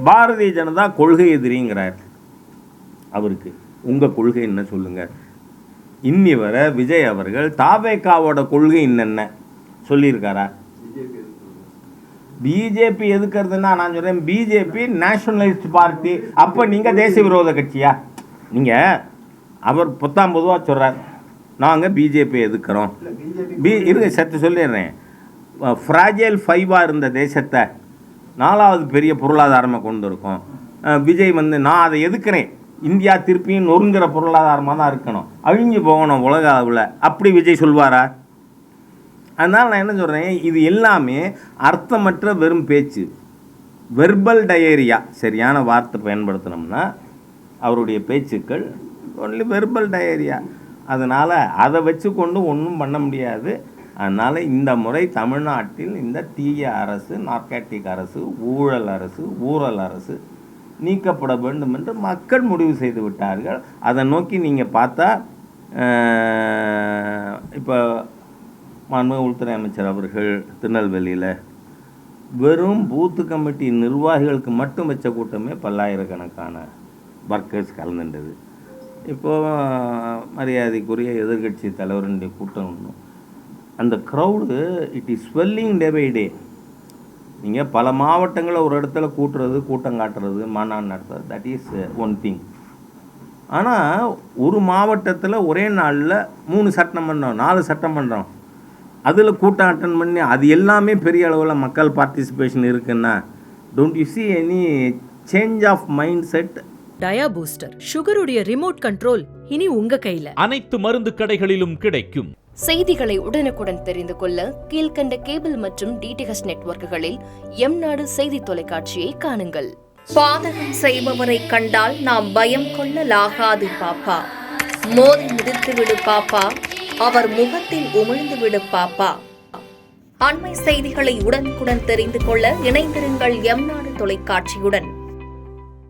பாரதிய ஜனதா கொள்கை எதிரிங்கிறார். அவருக்கு உங்கள் கொள்கை என்ன சொல்லுங்கள். இன்னி வர விஜய் அவர்கள் தாவேகாவோட கொள்கை என்னென்ன சொல்லியிருக்காரா? பிஜேபி எதுக்குறதுன்னா நான் சொல்கிறேன், பிஜேபி நேஷனலிஸ்ட் பார்ட்டி. அப்போ நீங்கள் தேசிய விரோத கட்சியா? நீங்கள் அவர் பொதுவாக சொல்கிறார், நாங்கள் பிஜேபி எதுக்குறோம். இருங்க சத்து சொல்லிடுறேன். ஃப்ராஜைல் 5 இருந்த தேசத்தை 4வது பெரிய பொருளாதாரமாக கொண்டு இருக்கோம். விஜய் நான் அதை எதுக்குறேன், இந்தியா திருப்பியும் நொறுங்குற பொருளாதாரமாக தான் இருக்கணும், அழிஞ்சு போகணும் உலக அளவில், அப்படி விஜய் சொல்வாரா? அதனால் நான் என்ன சொல்கிறேன், இது எல்லாமே அர்த்தமற்ற வெறும் பேச்சு, வெர்பல் டயரியா. சரியான வார்த்தை பயன்படுத்தினோம்னா அவருடைய பேச்சுக்கள் ஒன்லி வெர்பல் டயரியா. அதனால் அதை வச்சு கொண்டு ஒன்றும் பண்ண முடியாது. அதனால் இந்த முறை தமிழ்நாட்டில் இந்த தீய அரசு, நார்காட்டிக் அரசு, ஊழல் அரசு நீக்கப்பட வேண்டும் என்று மக்கள் முடிவு செய்து விட்டார்கள். அதை நோக்கி நீங்கள் பார்த்தா இப்போ மாண்புமிகு உள்துறை அமைச்சர் அவர்கள் திருநெல்வேலியில் வெறும் பூத்து கமிட்டி நிர்வாகிகளுக்கு மட்டும் வச்ச கூட்டமே பல்லாயிரக்கணக்கான ஒர்க்கர்ஸ் கலந்துட்டது. இப்போது மரியாதைக்குரிய எதிர்கட்சி தலைவருடைய கூட்டம் ஒன்றும் அந்த crowd it is swelling day by day. நீங்கள் பல மாவட்டங்களில் ஒரு இடத்துல கூட்டம் காட்டுறது, மாநாடு நடத்துறது, தட் இஸ் ஒன் திங். ஆனால் ஒரு மாவட்டத்தில் ஒரே நாளில் 3 சட்டமன்றம் 4 சட்டமன்றம் அதில் கூட்டம் அட்டன் பண்ணி அது எல்லாமே பெரிய அளவில் மக்கள் பார்ட்டிசிபேஷன் இருக்குன்னா don't you see any change of mindset? Dia booster சுகருடைய ரிமோட் கண்ட்ரோல் இனி உங்க கையில. அனைத்து மருந்து கடைகளிலும் கிடைக்கும். செய்திகளை உடனுக்குடன் தெரிந்து கொள்ள கீழ்கண்ட கேபிள் மற்றும் டிடிஎச் நெட்வொர்க்குகளில் எம்நாடு செய்தி தொலைக்காட்சியை காணுங்கள். பாதகம் செய்பவரை கண்டால் நாம் பயம் கொள்ளலாகாது பாப்பா. மோதி மிதித்துவிடு பாப்பா, அவர் முகத்தில் உமிழ்ந்து விடு பாப்பா. அண்மை செய்திகளை உடனுக்குடன் தெரிந்து கொள்ள இணைந்திருங்கள் எம்நாடு தொலைக்காட்சியுடன்.